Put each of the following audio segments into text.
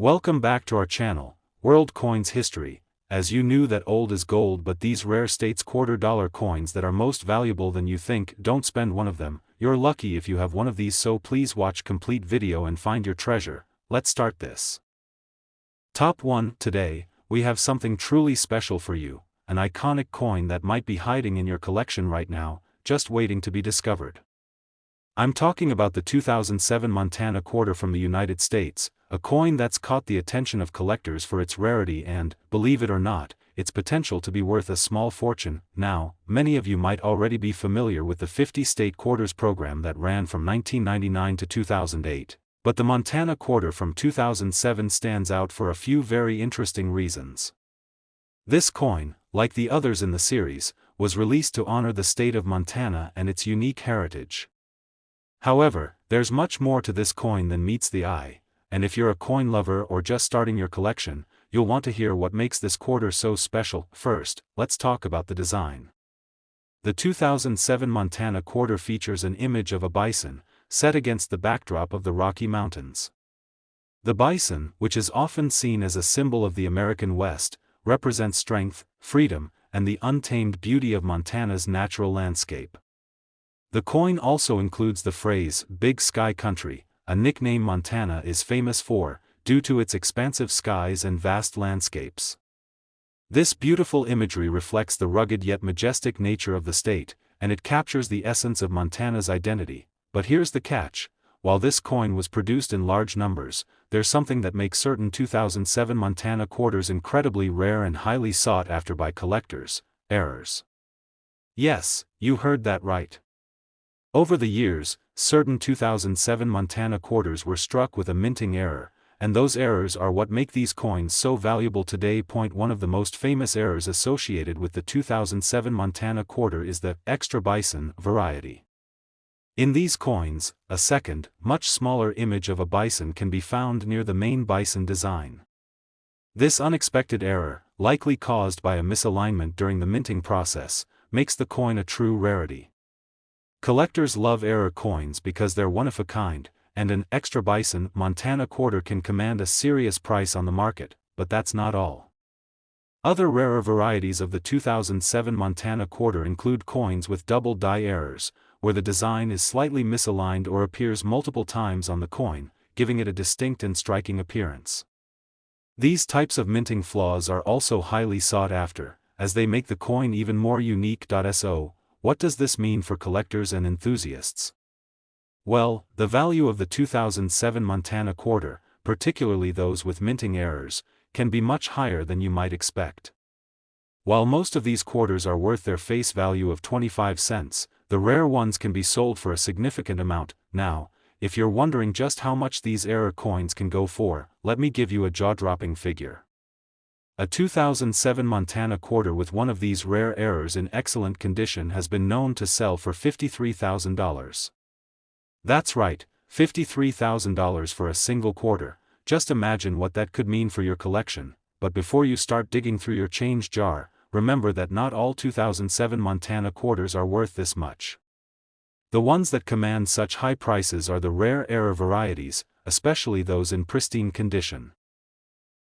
Welcome back to our channel, World Coins History. As you knew that old is gold, but these rare states $quarter coins that are most valuable than you think, don't spend one of them. You're lucky if you have one of these, so please watch complete video and find your treasure. Let's start this. Top 1. Today, we have something truly special for you, an iconic coin that might be hiding in your collection right now, just waiting to be discovered. I'm talking about the 2007 Montana quarter from the United States, a coin that's caught the attention of collectors for its rarity and, believe it or not, its potential to be worth a small fortune. Now, many of you might already be familiar with the 50-state quarters program that ran from 1999 to 2008, but the Montana quarter from 2007 stands out for a few very interesting reasons. This coin, like the others in the series, was released to honor the state of Montana and its unique heritage. However, there's much more to this coin than meets the eye, and if you're a coin lover or just starting your collection, you'll want to hear what makes this quarter so special. First, let's talk about the design. The 2007 Montana quarter features an image of a bison, set against the backdrop of the Rocky Mountains. The bison, which is often seen as a symbol of the American West, represents strength, freedom, and the untamed beauty of Montana's natural landscape. The coin also includes the phrase, "Big Sky Country," a nickname Montana is famous for, due to its expansive skies and vast landscapes. This beautiful imagery reflects the rugged yet majestic nature of the state, and it captures the essence of Montana's identity. But here's the catch: while this coin was produced in large numbers, there's something that makes certain 2007 Montana quarters incredibly rare and highly sought after by collectors: errors. Yes, you heard that right. Over the years, certain 2007 Montana quarters were struck with a minting error, and those errors are what make these coins so valuable today. One of the most famous errors associated with the 2007 Montana quarter is the extra bison variety. In these coins, a second, much smaller image of a bison can be found near the main bison design. This unexpected error, likely caused by a misalignment during the minting process, makes the coin a true rarity. Collectors love error coins because they're one of a kind, and an extra bison Montana quarter can command a serious price on the market, but that's not all. Other rarer varieties of the 2007 Montana quarter include coins with double die errors, where the design is slightly misaligned or appears multiple times on the coin, giving it a distinct and striking appearance. These types of minting flaws are also highly sought after, as they make the coin even more unique. So, what does this mean for collectors and enthusiasts? Well, the value of the 2007 Montana quarter, particularly those with minting errors, can be much higher than you might expect. While most of these quarters are worth their face value of 25 cents, the rare ones can be sold for a significant amount. Now, if you're wondering just how much these error coins can go for, let me give you a jaw-dropping figure. A 2007 Montana quarter with one of these rare errors in excellent condition has been known to sell for $53,000. That's right, $53,000 for a single quarter. Just imagine what that could mean for your collection. But before you start digging through your change jar, remember that not all 2007 Montana quarters are worth this much. The ones that command such high prices are the rare error varieties, especially those in pristine condition.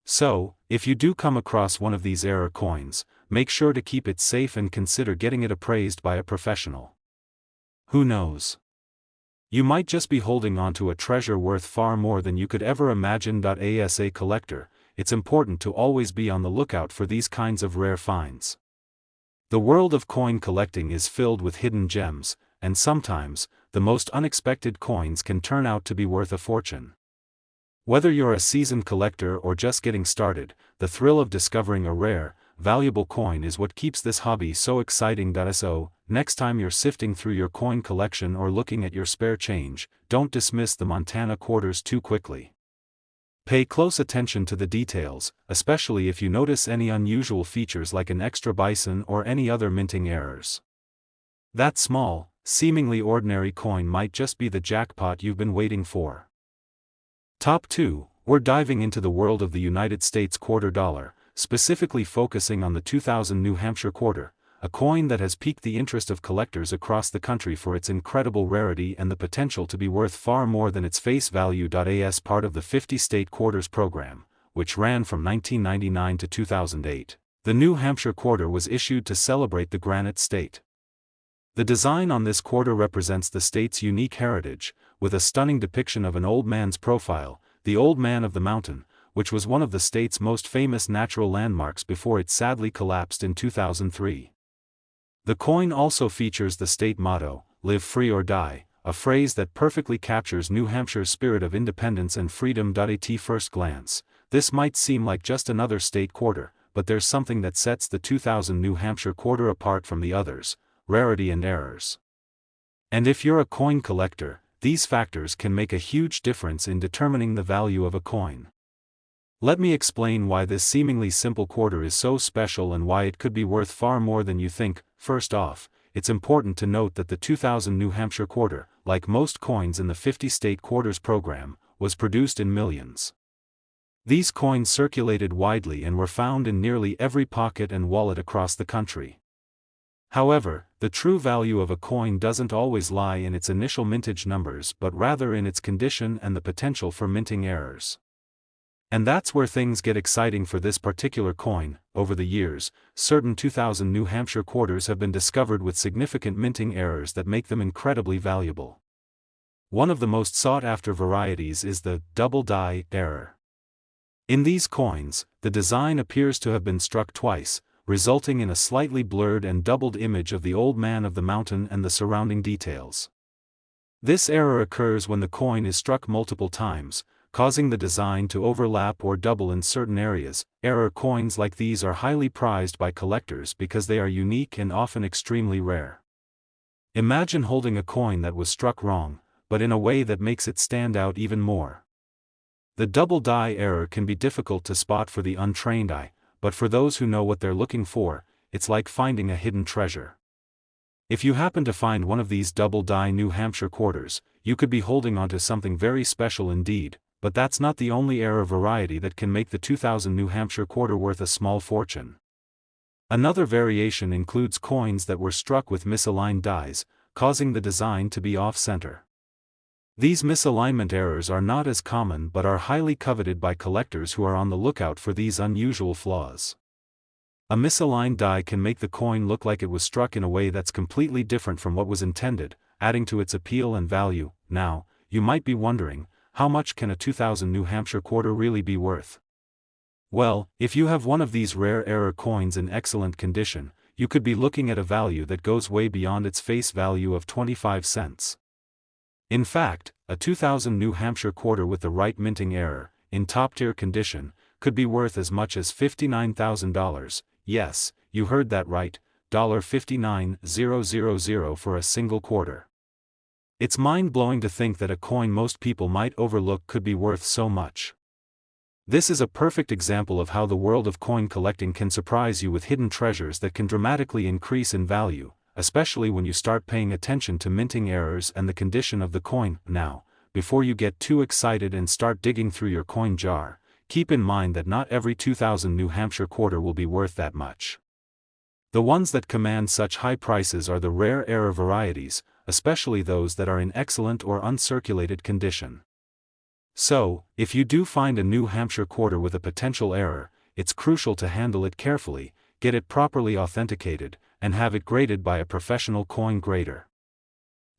So, if you do come across one of these error coins, make sure to keep it safe and consider getting it appraised by a professional. Who knows? You might just be holding on to a treasure worth far more than you could ever imagine. As a collector, it's important to always be on the lookout for these kinds of rare finds. The world of coin collecting is filled with hidden gems, and sometimes, the most unexpected coins can turn out to be worth a fortune. Whether you're a seasoned collector or just getting started, the thrill of discovering a rare, valuable coin is what keeps this hobby so exciting. So, next time you're sifting through your coin collection or looking at your spare change, don't dismiss the Montana quarters too quickly. Pay close attention to the details, especially if you notice any unusual features like an extra bison or any other minting errors. That small, seemingly ordinary coin might just be the jackpot you've been waiting for. Top 2, we're diving into the world of the United States quarter dollar, specifically focusing on the 2000 New Hampshire quarter, a coin that has piqued the interest of collectors across the country for its incredible rarity and the potential to be worth far more than its face value. As part of the 50-state quarters program, which ran from 1999 to 2008. The New Hampshire quarter was issued to celebrate the Granite State. The design on this quarter represents the state's unique heritage, with a stunning depiction of an old man's profile, the Old Man of the Mountain, which was one of the state's most famous natural landmarks before it sadly collapsed in 2003. The coin also features the state motto, "Live free or die," a phrase that perfectly captures New Hampshire's spirit of independence and freedom. At first glance, this might seem like just another state quarter, but there's something that sets the 2000 New Hampshire quarter apart from the others: rarity and errors. And if you're a coin collector, these factors can make a huge difference in determining the value of a coin. Let me explain why this seemingly simple quarter is so special and why it could be worth far more than you think. First off, it's important to note that the 2000 New Hampshire quarter, like most coins in the 50-state quarters program, was produced in millions. These coins circulated widely and were found in nearly every pocket and wallet across the country. However, the true value of a coin doesn't always lie in its initial mintage numbers but rather in its condition and the potential for minting errors. And that's where things get exciting for this particular coin. Over the years, certain 2000 New Hampshire quarters have been discovered with significant minting errors that make them incredibly valuable. One of the most sought-after varieties is the double die error. In these coins, the design appears to have been struck twice, resulting in a slightly blurred and doubled image of the Old Man of the Mountain and the surrounding details. This error occurs when the coin is struck multiple times, causing the design to overlap or double in certain areas. Error coins like these are highly prized by collectors because they are unique and often extremely rare. Imagine holding a coin that was struck wrong, but in a way that makes it stand out even more. The double die error can be difficult to spot for the untrained eye, but for those who know what they're looking for, it's like finding a hidden treasure. If you happen to find one of these double die New Hampshire quarters, you could be holding onto something very special indeed. But that's not the only error variety that can make the 2000 New Hampshire quarter worth a small fortune. Another variation includes coins that were struck with misaligned dies, causing the design to be off-center. These misalignment errors are not as common but are highly coveted by collectors who are on the lookout for these unusual flaws. A misaligned die can make the coin look like it was struck in a way that's completely different from what was intended, adding to its appeal and value. Now, you might be wondering, how much can a 2000 New Hampshire quarter really be worth? Well, if you have one of these rare error coins in excellent condition, you could be looking at a value that goes way beyond its face value of 25 cents. In fact, a 2000 New Hampshire quarter with the right minting error, in top-tier condition, could be worth as much as $59,000, yes, you heard that right, $59,000 for a single quarter. It's mind-blowing to think that a coin most people might overlook could be worth so much. This is a perfect example of how the world of coin collecting can surprise you with hidden treasures that can dramatically increase in value, especially when you start paying attention to minting errors and the condition of the coin. Now, before you get too excited and start digging through your coin jar, keep in mind that not every 2000 New Hampshire quarter will be worth that much. The ones that command such high prices are the rare error varieties, especially those that are in excellent or uncirculated condition. So, if you do find a New Hampshire quarter with a potential error, it's crucial to handle it carefully, get it properly authenticated, and have it graded by a professional coin grader.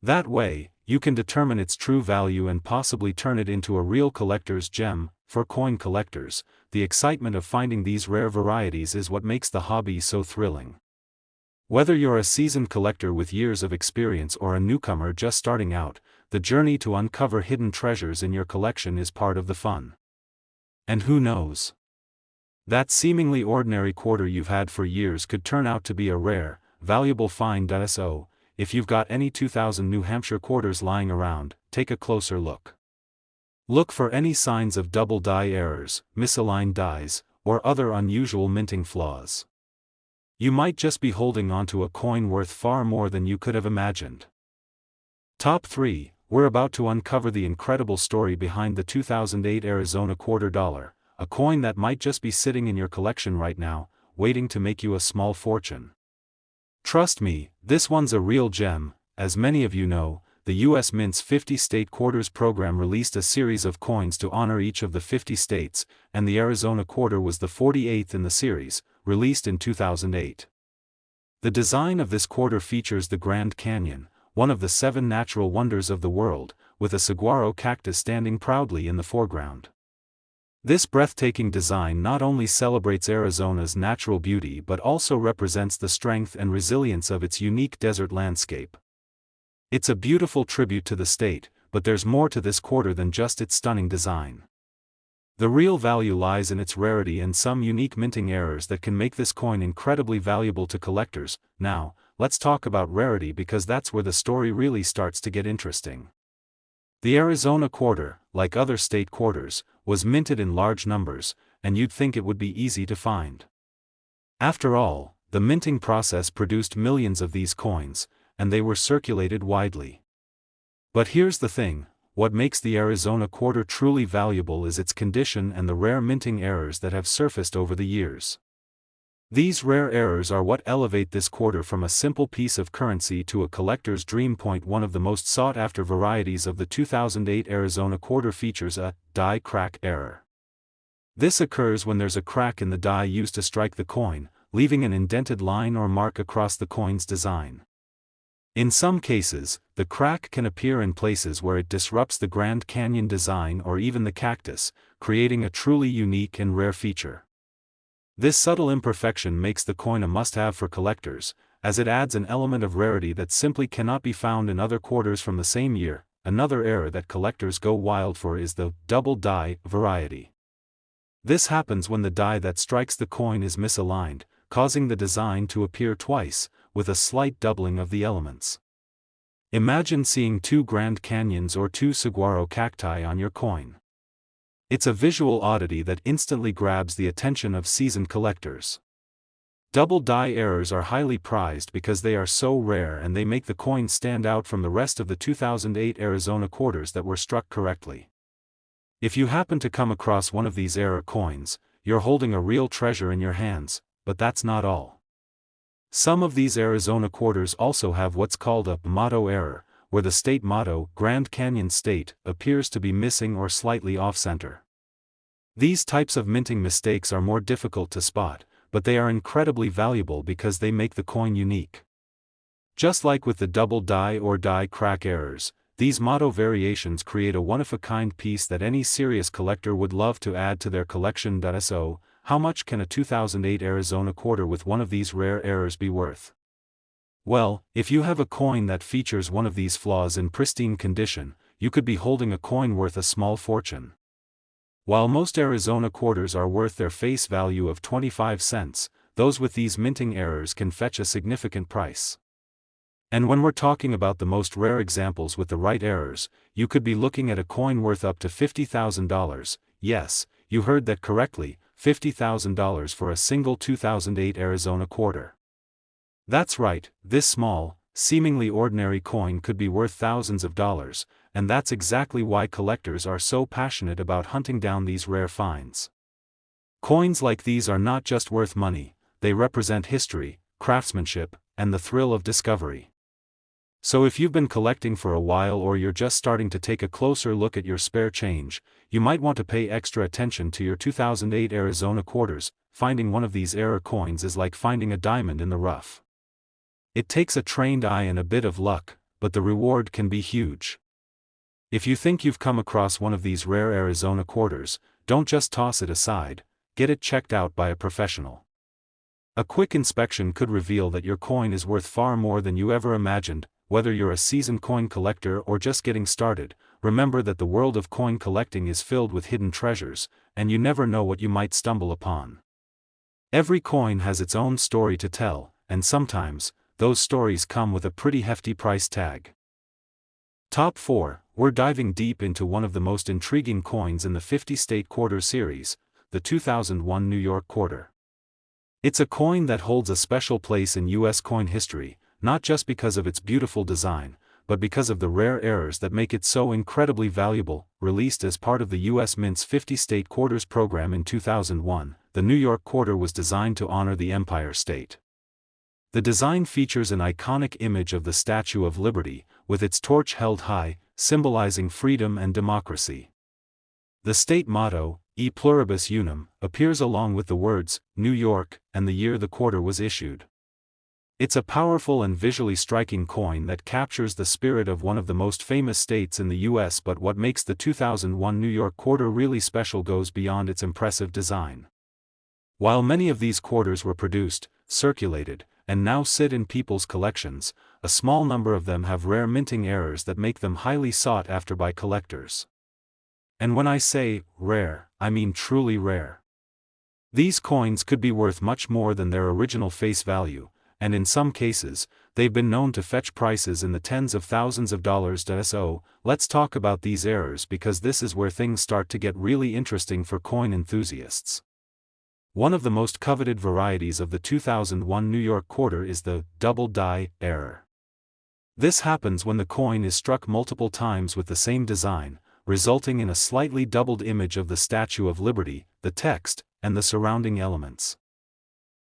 That way, you can determine its true value and possibly turn it into a real collector's gem. For coin collectors, the excitement of finding these rare varieties is what makes the hobby so thrilling. Whether you're a seasoned collector with years of experience or a newcomer just starting out, the journey to uncover hidden treasures in your collection is part of the fun. And who knows? That seemingly ordinary quarter you've had for years could turn out to be a rare, valuable find. So, if you've got any 2000 New Hampshire quarters lying around, take a closer look. Look for any signs of double die errors, misaligned dies, or other unusual minting flaws. You might just be holding onto a coin worth far more than you could have imagined. Top 3, we're about to uncover the incredible story behind the 2008 Arizona quarter dollar, a coin that might just be sitting in your collection right now, waiting to make you a small fortune. Trust me, this one's a real gem. As many of you know, the U.S. Mint's 50 State Quarters program released a series of coins to honor each of the 50 states, and the Arizona quarter was the 48th in the series, released in 2008. The design of this quarter features the Grand Canyon, one of the 7 natural wonders of the world, with a saguaro cactus standing proudly in the foreground. This breathtaking design not only celebrates Arizona's natural beauty but also represents the strength and resilience of its unique desert landscape. It's a beautiful tribute to the state, but there's more to this quarter than just its stunning design. The real value lies in its rarity and some unique minting errors that can make this coin incredibly valuable to collectors. Now, let's talk about rarity because that's where the story really starts to get interesting. The Arizona quarter, like other state quarters, was minted in large numbers, and you'd think it would be easy to find. After all, the minting process produced millions of these coins, and they were circulated widely. But here's the thing, what makes the Arizona quarter truly valuable is its condition and the rare minting errors that have surfaced over the years. These rare errors are what elevate this quarter from a simple piece of currency to a collector's dream. One of the most sought-after varieties of the 2008 Arizona quarter features a die crack error. This occurs when there's a crack in the die used to strike the coin, leaving an indented line or mark across the coin's design. In some cases, the crack can appear in places where it disrupts the Grand Canyon design or even the cactus, creating a truly unique and rare feature. This subtle imperfection makes the coin a must-have for collectors, as it adds an element of rarity that simply cannot be found in other quarters from the same year. Another error that collectors go wild for is the double die variety. This happens when the die that strikes the coin is misaligned, causing the design to appear twice, with a slight doubling of the elements. Imagine seeing 2 Grand Canyons or 2 saguaro cacti on your coin. It's a visual oddity that instantly grabs the attention of seasoned collectors. Double die errors are highly prized because they are so rare and they make the coin stand out from the rest of the 2008 Arizona quarters that were struck correctly. If you happen to come across one of these error coins, you're holding a real treasure in your hands, but that's not all. Some of these Arizona quarters also have what's called a motto error, where the state motto, Grand Canyon State, appears to be missing or slightly off-center. These types of minting mistakes are more difficult to spot, but they are incredibly valuable because they make the coin unique. Just like with the double die or die crack errors, these motto variations create a one-of-a-kind piece that any serious collector would love to add to their collection. So, how much can a 2008 Arizona quarter with one of these rare errors be worth? Well, if you have a coin that features one of these flaws in pristine condition, you could be holding a coin worth a small fortune. While most Arizona quarters are worth their face value of 25 cents, those with these minting errors can fetch a significant price. And when we're talking about the most rare examples with the right errors, you could be looking at a coin worth up to $50,000, yes, you heard that correctly, $50,000 for a single 2008 Arizona quarter. That's right, this small, seemingly ordinary coin could be worth thousands of dollars, and that's exactly why collectors are so passionate about hunting down these rare finds. Coins like these are not just worth money, they represent history, craftsmanship, and the thrill of discovery. So if you've been collecting for a while or you're just starting to take a closer look at your spare change, you might want to pay extra attention to your 2008 Arizona quarters. Finding one of these error coins is like finding a diamond in the rough. It takes a trained eye and a bit of luck, but the reward can be huge. If you think you've come across one of these rare Arizona quarters, don't just toss it aside, get it checked out by a professional. A quick inspection could reveal that your coin is worth far more than you ever imagined. Whether you're a seasoned coin collector or just getting started, remember that the world of coin collecting is filled with hidden treasures, and you never know what you might stumble upon. Every coin has its own story to tell, and sometimes, those stories come with a pretty hefty price tag. Top 4, we're diving deep into one of the most intriguing coins in the 50 State Quarter series, the 2001 New York Quarter. It's a coin that holds a special place in U.S. coin history, not just because of its beautiful design, but because of the rare errors that make it so incredibly valuable. Released as part of the U.S. Mint's 50 State Quarters program in 2001, the New York Quarter was designed to honor the Empire State. The design features an iconic image of the Statue of Liberty, with its torch held high, symbolizing freedom and democracy. The state motto, E pluribus unum, appears along with the words, New York, and the year the quarter was issued. It's a powerful and visually striking coin that captures the spirit of one of the most famous states in the US, but what makes the 2001 New York quarter really special goes beyond its impressive design. While many of these quarters were produced, circulated, and now sit in people's collections, a small number of them have rare minting errors that make them highly sought after by collectors. And when I say rare, I mean truly rare. These coins could be worth much more than their original face value, and in some cases, they've been known to fetch prices in the tens of thousands of dollars. So, let's talk about these errors because this is where things start to get really interesting for coin enthusiasts. One of the most coveted varieties of the 2001 New York quarter is the double die error. This happens when the coin is struck multiple times with the same design, resulting in a slightly doubled image of the Statue of Liberty, the text, and the surrounding elements.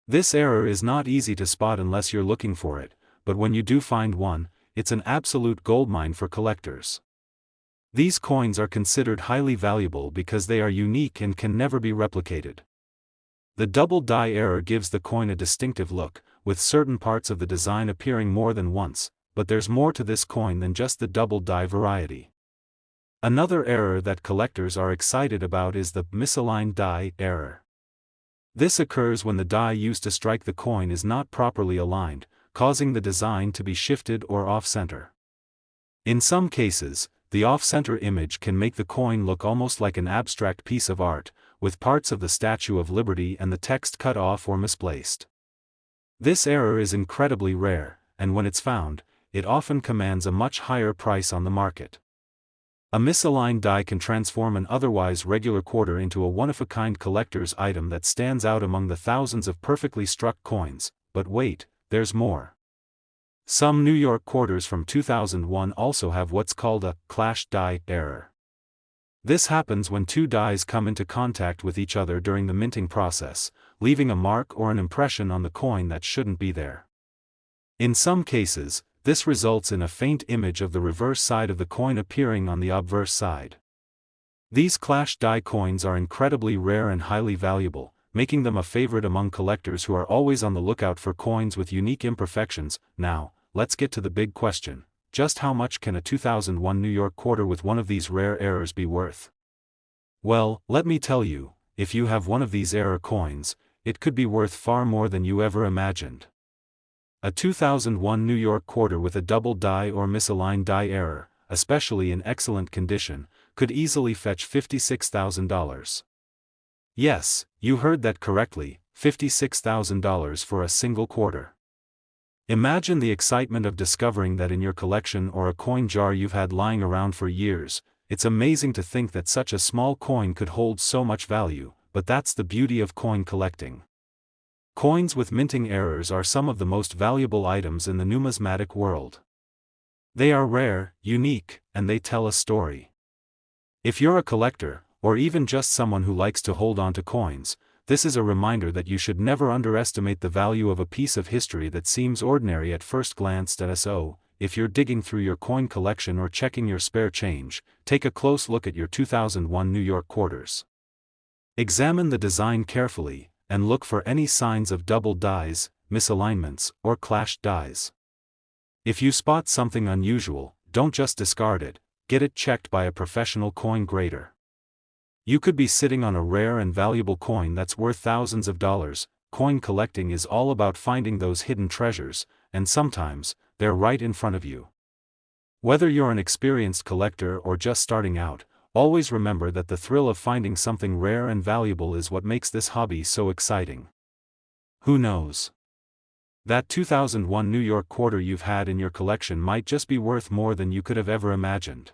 This error is not easy to spot unless you're looking for it, but when you do find one, it's an absolute goldmine for collectors. These coins are considered highly valuable because they are unique and can never be replicated. The double die error gives the coin a distinctive look, with certain parts of the design appearing more than once, but there's more to this coin than just the double die variety. Another error that collectors are excited about is the misaligned die error. This occurs when the die used to strike the coin is not properly aligned, causing the design to be shifted or off-center. In some cases, the off-center image can make the coin look almost like an abstract piece of art, with parts of the Statue of Liberty and the text cut off or misplaced. This error is incredibly rare, and when it's found, it often commands a much higher price on the market. A misaligned die can transform an otherwise regular quarter into a one-of-a-kind collector's item that stands out among the thousands of perfectly struck coins. But wait, there's more. Some New York quarters from 2001 also have what's called a clash die error. This happens when two dies come into contact with each other during the minting process, leaving a mark or an impression on the coin that shouldn't be there. In some cases, this results in a faint image of the reverse side of the coin appearing on the obverse side. These clash die coins are incredibly rare and highly valuable, making them a favorite among collectors who are always on the lookout for coins with unique imperfections. Now, let's get to the big question: just how much can a 2001 New York quarter with one of these rare errors be worth? Well, let me tell you, if you have one of these error coins, it could be worth far more than you ever imagined. A 2001 New York quarter with a double die or misaligned die error, especially in excellent condition, could easily fetch $56,000. Yes, you heard that correctly, $56,000 for a single quarter. Imagine the excitement of discovering that in your collection or a coin jar you've had lying around for years. It's amazing to think that such a small coin could hold so much value, but that's the beauty of coin collecting. Coins with minting errors are some of the most valuable items in the numismatic world. They are rare, unique, and they tell a story. If you're a collector, or even just someone who likes to hold on to coins, this is a reminder that you should never underestimate the value of a piece of history that seems ordinary at first glance. So, if you're digging through your coin collection or checking your spare change, take a close look at your 2001 New York quarters. Examine the design carefully, and look for any signs of double dies, misalignments, or clashed dies. If you spot something unusual, don't just discard it, get it checked by a professional coin grader. You could be sitting on a rare and valuable coin that's worth thousands of dollars. Coin collecting is all about finding those hidden treasures, and sometimes, they're right in front of you. Whether you're an experienced collector or just starting out, always remember that the thrill of finding something rare and valuable is what makes this hobby so exciting. Who knows? That 2001 New York quarter you've had in your collection might just be worth more than you could have ever imagined.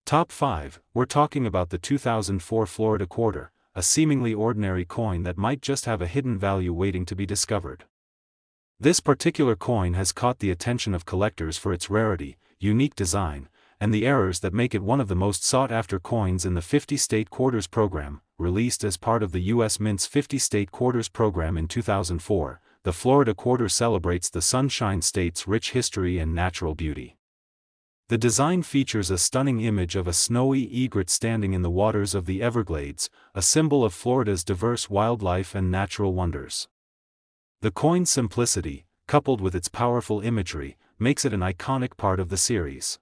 Top 5, we're talking about the 2004 Florida quarter, a seemingly ordinary coin that might just have a hidden value waiting to be discovered. This particular coin has caught the attention of collectors for its rarity, unique design, and the errors that make it one of the most sought-after coins in the 50-state quarters program. Released as part of the U.S. Mint's 50-state quarters program in 2004, the Florida quarter celebrates the Sunshine State's rich history and natural beauty. The design features a stunning image of a snowy egret standing in the waters of the Everglades, a symbol of Florida's diverse wildlife and natural wonders. The coin's simplicity, coupled with its powerful imagery, makes it an iconic part of the series.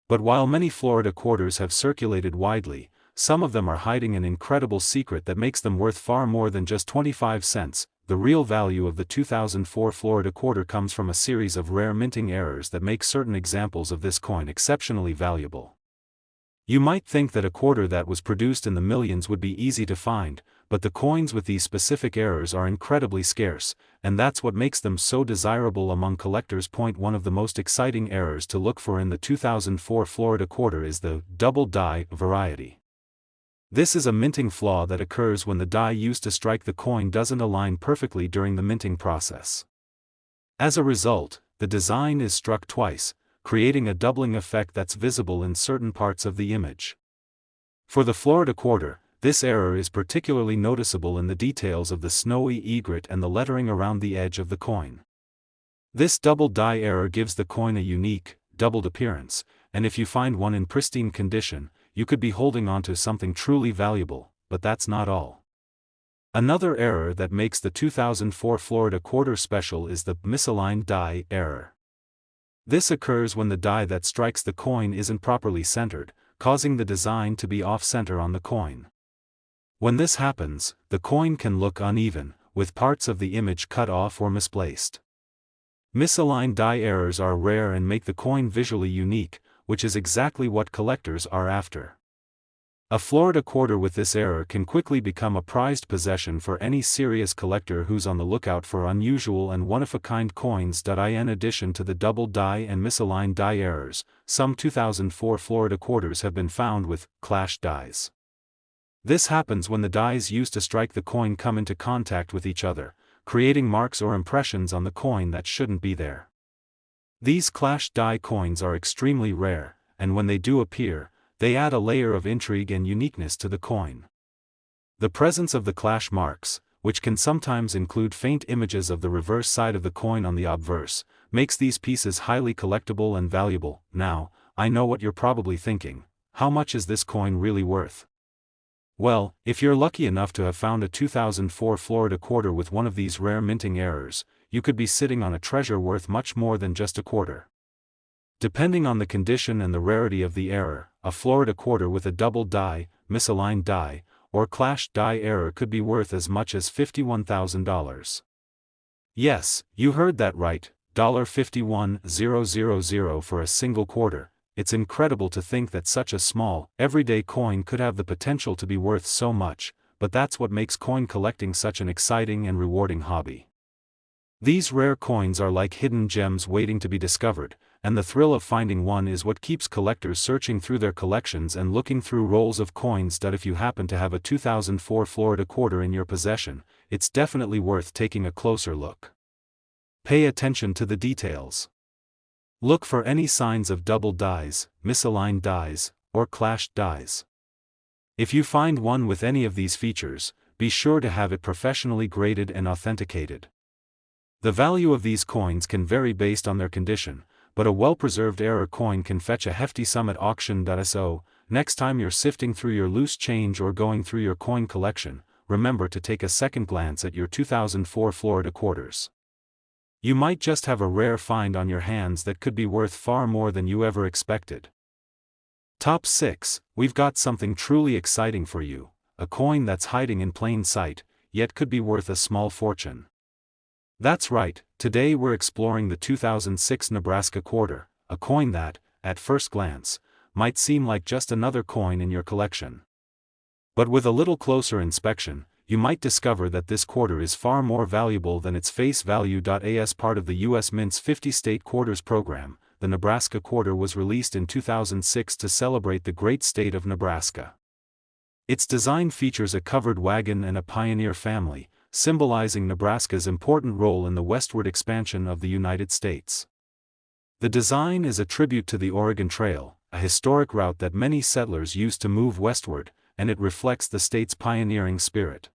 But while many Florida quarters have circulated widely, some of them are hiding an incredible secret that makes them worth far more than just 25 cents. The real value of the 2004 Florida quarter comes from a series of rare minting errors that make certain examples of this coin exceptionally valuable. You might think that a quarter that was produced in the millions would be easy to find, but the coins with these specific errors are incredibly scarce, and that's what makes them so desirable among collectors. One of the most exciting errors to look for in the 2004 Florida quarter is the double die variety. This is a minting flaw that occurs when the die used to strike the coin doesn't align perfectly during the minting process. As a result, the design is struck twice, creating a doubling effect that's visible in certain parts of the image. For the Florida quarter, this error is particularly noticeable in the details of the snowy egret and the lettering around the edge of the coin. This double die error gives the coin a unique, doubled appearance, and if you find one in pristine condition, you could be holding on to something truly valuable, but that's not all. Another error that makes the 2004 Florida quarter special is the misaligned die error. This occurs when the die that strikes the coin isn't properly centered, causing the design to be off-center on the coin. When this happens, the coin can look uneven, with parts of the image cut off or misplaced. Misaligned die errors are rare and make the coin visually unique, which is exactly what collectors are after. A Florida quarter with this error can quickly become a prized possession for any serious collector who's on the lookout for unusual and one-of-a-kind coins. In addition to the double die and misaligned die errors, some 2004 Florida quarters have been found with clash dies. This happens when the dies used to strike the coin come into contact with each other, creating marks or impressions on the coin that shouldn't be there. These clash die coins are extremely rare, and when they do appear, they add a layer of intrigue and uniqueness to the coin. The presence of the clash marks, which can sometimes include faint images of the reverse side of the coin on the obverse, makes these pieces highly collectible and valuable. Now, I know what you're probably thinking: how much is this coin really worth? Well, if you're lucky enough to have found a 2004 Florida quarter with one of these rare minting errors, you could be sitting on a treasure worth much more than just a quarter. Depending on the condition and the rarity of the error, a Florida quarter with a double die, misaligned die, or clash die error could be worth as much as $51,000. Yes, you heard that right, $51,000 for a single quarter. It's incredible to think that such a small, everyday coin could have the potential to be worth so much, but that's what makes coin collecting such an exciting and rewarding hobby. These rare coins are like hidden gems waiting to be discovered, and the thrill of finding one is what keeps collectors searching through their collections and looking through rolls of coins. If you happen to have a 2004 Florida quarter in your possession, it's definitely worth taking a closer look. Pay attention to the details. Look for any signs of double dies, misaligned dies, or clashed dies. If you find one with any of these features, be sure to have it professionally graded and authenticated. The value of these coins can vary based on their condition, but a well-preserved error coin can fetch a hefty sum at auction. So, next time you're sifting through your loose change or going through your coin collection, remember to take a second glance at your 2004 Florida quarters. You might just have a rare find on your hands that could be worth far more than you ever expected. Top 6, we've got something truly exciting for you, a coin that's hiding in plain sight, yet could be worth a small fortune. That's right, today we're exploring the 2006 Nebraska quarter, a coin that, at first glance, might seem like just another coin in your collection. But with a little closer inspection, you might discover that this quarter is far more valuable than its face value. As part of the U.S. Mint's 50-state quarters program, the Nebraska quarter was released in 2006 to celebrate the great state of Nebraska. Its design features a covered wagon and a pioneer family, symbolizing Nebraska's important role in the westward expansion of the United States. The design is a tribute to the Oregon Trail, a historic route that many settlers used to move westward, and it reflects the state's pioneering spirit.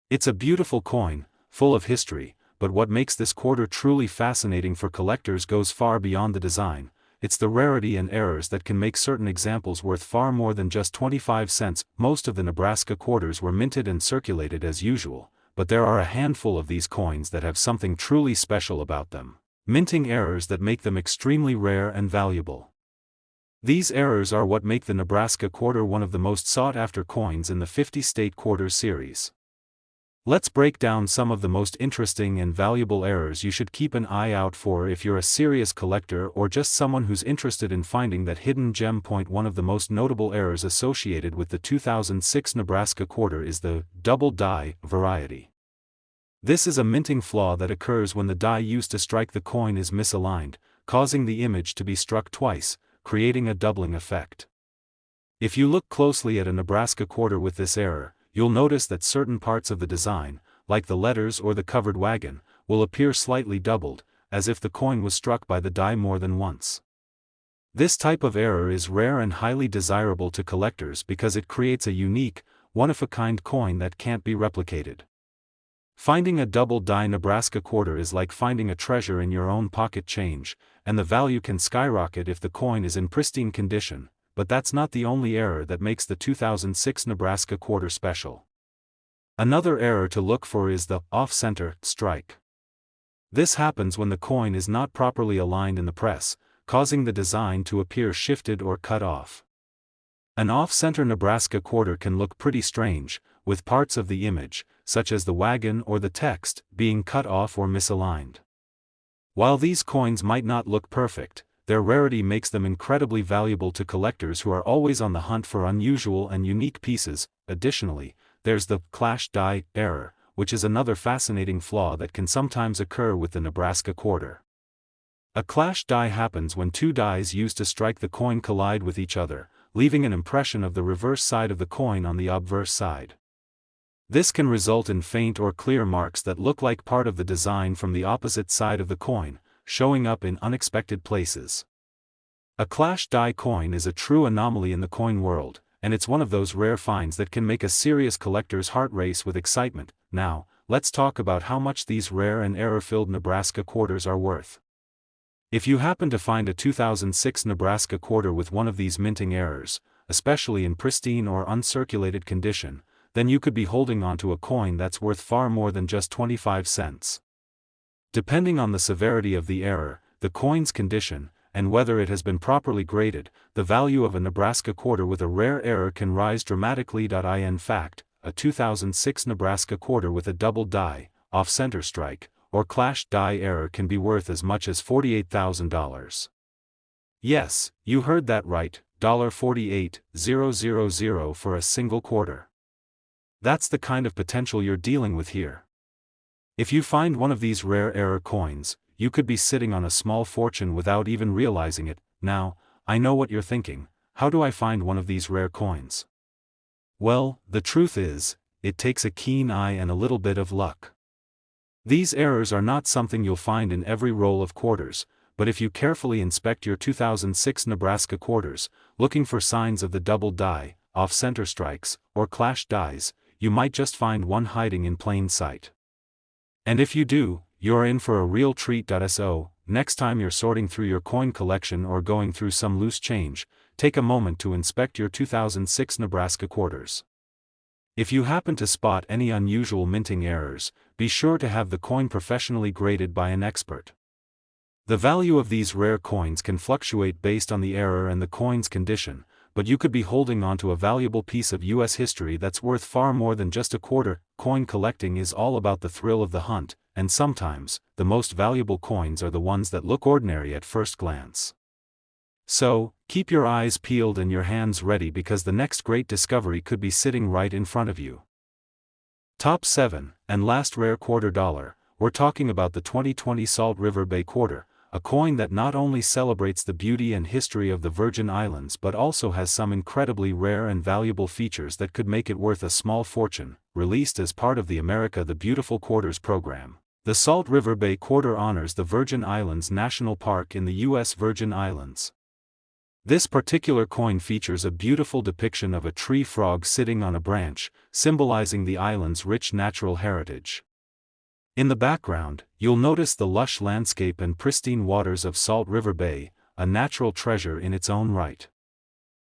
It's a beautiful coin, full of history, but what makes this quarter truly fascinating for collectors goes far beyond the design. It's the rarity and errors that can make certain examples worth far more than just 25 cents. Most of the Nebraska quarters were minted and circulated as usual, but there are a handful of these coins that have something truly special about them. Minting errors that make them extremely rare and valuable. These errors are what make the Nebraska quarter one of the most sought-after coins in the 50-state quarters series. Let's break down some of the most interesting and valuable errors you should keep an eye out for if you're a serious collector or just someone who's interested in finding that hidden gem. One of the most notable errors associated with the 2006 Nebraska quarter is the double die variety. This is a minting flaw that occurs when the die used to strike the coin is misaligned, causing the image to be struck twice, creating a doubling effect. If you look closely at a Nebraska quarter with this error, you'll notice that certain parts of the design, like the letters or the covered wagon, will appear slightly doubled, as if the coin was struck by the die more than once. This type of error is rare and highly desirable to collectors because it creates a unique, one-of-a-kind coin that can't be replicated. Finding a double die Nebraska quarter is like finding a treasure in your own pocket change, and the value can skyrocket if the coin is in pristine condition. But that's not the only error that makes the 2006 Nebraska quarter special. Another error to look for is the off-center strike. This happens when the coin is not properly aligned in the press, causing the design to appear shifted or cut off. An off-center Nebraska quarter can look pretty strange, with parts of the image, such as the wagon or the text, being cut off or misaligned. While these coins might not look perfect, their rarity makes them incredibly valuable to collectors who are always on the hunt for unusual and unique pieces. Additionally, there's the clash die error, which is another fascinating flaw that can sometimes occur with the Nebraska quarter. A clash die happens when two dies used to strike the coin collide with each other, leaving an impression of the reverse side of the coin on the obverse side. This can result in faint or clear marks that look like part of the design from the opposite side of the coin, showing up in unexpected places. A clash die coin is a true anomaly in the coin world, and it's one of those rare finds that can make a serious collector's heart race with excitement. Now, let's talk about how much these rare and error-filled Nebraska quarters are worth. If you happen to find a 2006 Nebraska quarter with one of these minting errors, especially in pristine or uncirculated condition, then you could be holding onto a coin that's worth far more than just 25 cents. Depending on the severity of the error, the coin's condition, and whether it has been properly graded, the value of a Nebraska quarter with a rare error can rise dramatically. In fact, a 2006 Nebraska quarter with a double die, off-center strike, or clash die error can be worth as much as $48,000. Yes, you heard that right, $48,000 for a single quarter. That's the kind of potential you're dealing with here. If you find one of these rare error coins, you could be sitting on a small fortune without even realizing it. Now, I know what you're thinking: how do I find one of these rare coins? Well, the truth is, it takes a keen eye and a little bit of luck. These errors are not something you'll find in every roll of quarters, but if you carefully inspect your 2006 Nebraska quarters, looking for signs of the double die, off-center strikes, or clash dies, you might just find one hiding in plain sight. And if you do, you're in for a real treat. So, next time you're sorting through your coin collection or going through some loose change, take a moment to inspect your 2006 Nebraska quarters. If you happen to spot any unusual minting errors, be sure to have the coin professionally graded by an expert. The value of these rare coins can fluctuate based on the error and the coin's condition, but you could be holding onto a valuable piece of U.S. history that's worth far more than just a quarter. Coin collecting is all about the thrill of the hunt, and sometimes, the most valuable coins are the ones that look ordinary at first glance. So, keep your eyes peeled and your hands ready, because the next great discovery could be sitting right in front of you. Top 7, and last rare quarter dollar, we're talking about the 2020 Salt River Bay quarter, a coin that not only celebrates the beauty and history of the Virgin Islands but also has some incredibly rare and valuable features that could make it worth a small fortune. Released as part of the America the Beautiful Quarters program, the Salt River Bay quarter honors the Virgin Islands National Park in the U.S. Virgin Islands. This particular coin features a beautiful depiction of a tree frog sitting on a branch, symbolizing the island's rich natural heritage. In the background, you'll notice the lush landscape and pristine waters of Salt River Bay, a natural treasure in its own right.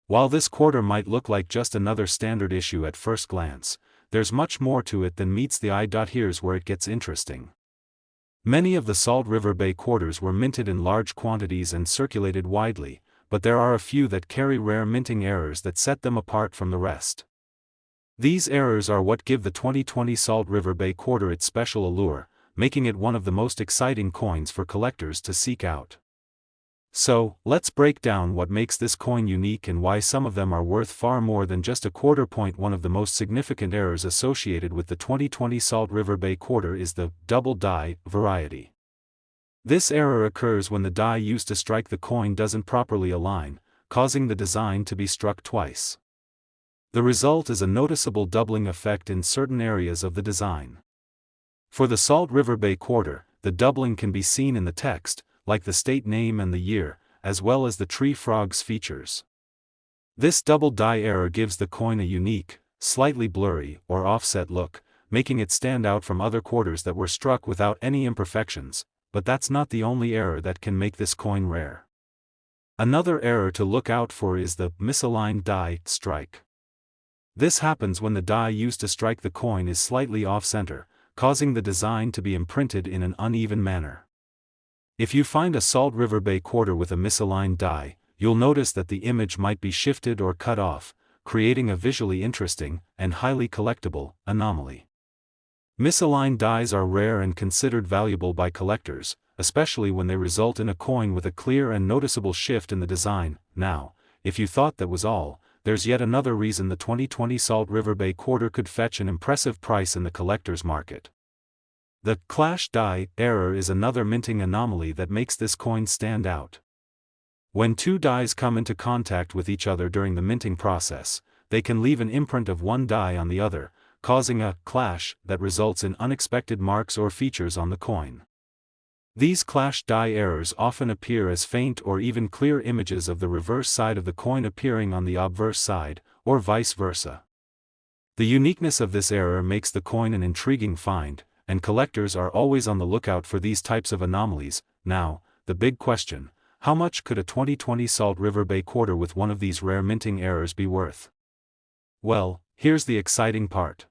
While this quarter might look like just another standard issue at first glance, there's much more to it than meets the eye. Here's where it gets interesting. Many of the Salt River Bay quarters were minted in large quantities and circulated widely, but there are a few that carry rare minting errors that set them apart from the rest. These errors are what give the 2020 Salt River Bay quarter its special allure, making it one of the most exciting coins for collectors to seek out. So, let's break down what makes this coin unique and why some of them are worth far more than just a quarter. One of the most significant errors associated with the 2020 Salt River Bay quarter is the double die variety. This error occurs when the die used to strike the coin doesn't properly align, causing the design to be struck twice. The result is a noticeable doubling effect in certain areas of the design. For the Salt River Bay quarter, the doubling can be seen in the text, like the state name and the year, as well as the tree frog's features. This double die error gives the coin a unique, slightly blurry or offset look, making it stand out from other quarters that were struck without any imperfections, but that's not the only error that can make this coin rare. Another error to look out for is the misaligned die strike. This happens when the die used to strike the coin is slightly off-center, causing the design to be imprinted in an uneven manner. If you find a Salt River Bay quarter with a misaligned die, you'll notice that the image might be shifted or cut off, creating a visually interesting, and highly collectible, anomaly. Misaligned dies are rare and considered valuable by collectors, especially when they result in a coin with a clear and noticeable shift in the design. Now, if you thought that was all, there's yet another reason the 2020 Salt River Bay quarter could fetch an impressive price in the collector's market. The clash die error is another minting anomaly that makes this coin stand out. When two dies come into contact with each other during the minting process, they can leave an imprint of one die on the other, causing a clash that results in unexpected marks or features on the coin. These clash die errors often appear as faint or even clear images of the reverse side of the coin appearing on the obverse side, or vice versa. The uniqueness of this error makes the coin an intriguing find, and collectors are always on the lookout for these types of anomalies. Now, the big question: how much could a 2020 Salt River Bay quarter with one of these rare minting errors be worth? Well, here's the exciting part.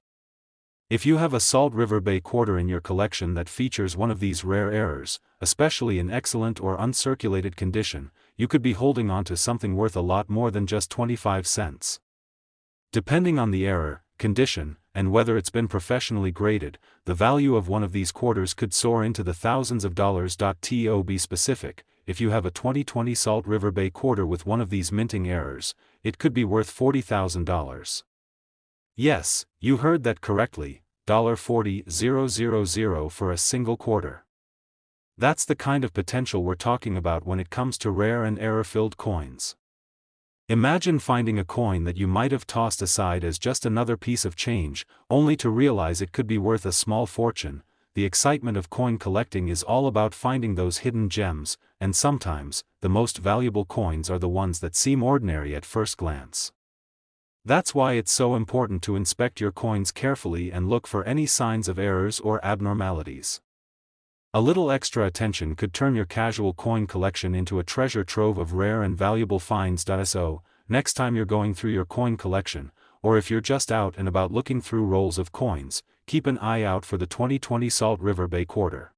If you have a Salt River Bay quarter in your collection that features one of these rare errors, especially in excellent or uncirculated condition, you could be holding on to something worth a lot more than just 25 cents. Depending on the error, condition, and whether it's been professionally graded, the value of one of these quarters could soar into the thousands of dollars. To be specific, if you have a 2020 Salt River Bay quarter with one of these minting errors, it could be worth $40,000. Yes, you heard that correctly, $40,000 for a single quarter. That's the kind of potential we're talking about when it comes to rare and error-filled coins. Imagine finding a coin that you might have tossed aside as just another piece of change, only to realize it could be worth a small fortune. The excitement of coin collecting is all about finding those hidden gems, and sometimes, the most valuable coins are the ones that seem ordinary at first glance. That's why it's so important to inspect your coins carefully and look for any signs of errors or abnormalities. A little extra attention could turn your casual coin collection into a treasure trove of rare and valuable finds. So, next time you're going through your coin collection, or if you're just out and about looking through rolls of coins, keep an eye out for the 2020 Salt River Bay quarter.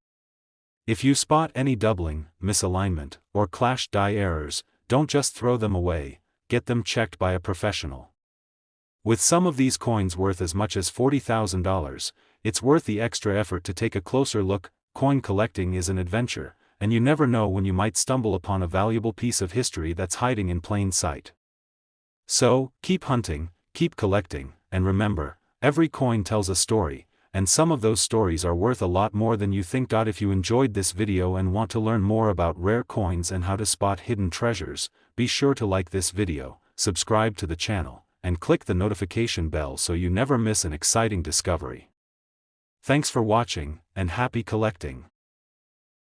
If you spot any doubling, misalignment, or clash die errors, don't just throw them away, get them checked by a professional. With some of these coins worth as much as $40,000, it's worth the extra effort to take a closer look. Coin collecting is an adventure, and you never know when you might stumble upon a valuable piece of history that's hiding in plain sight. So, keep hunting, keep collecting, and remember, every coin tells a story, and some of those stories are worth a lot more than you think. If you enjoyed this video and want to learn more about rare coins and how to spot hidden treasures, be sure to like this video, subscribe to the channel, and click the notification bell so you never miss an exciting discovery. Thanks for watching, and happy collecting.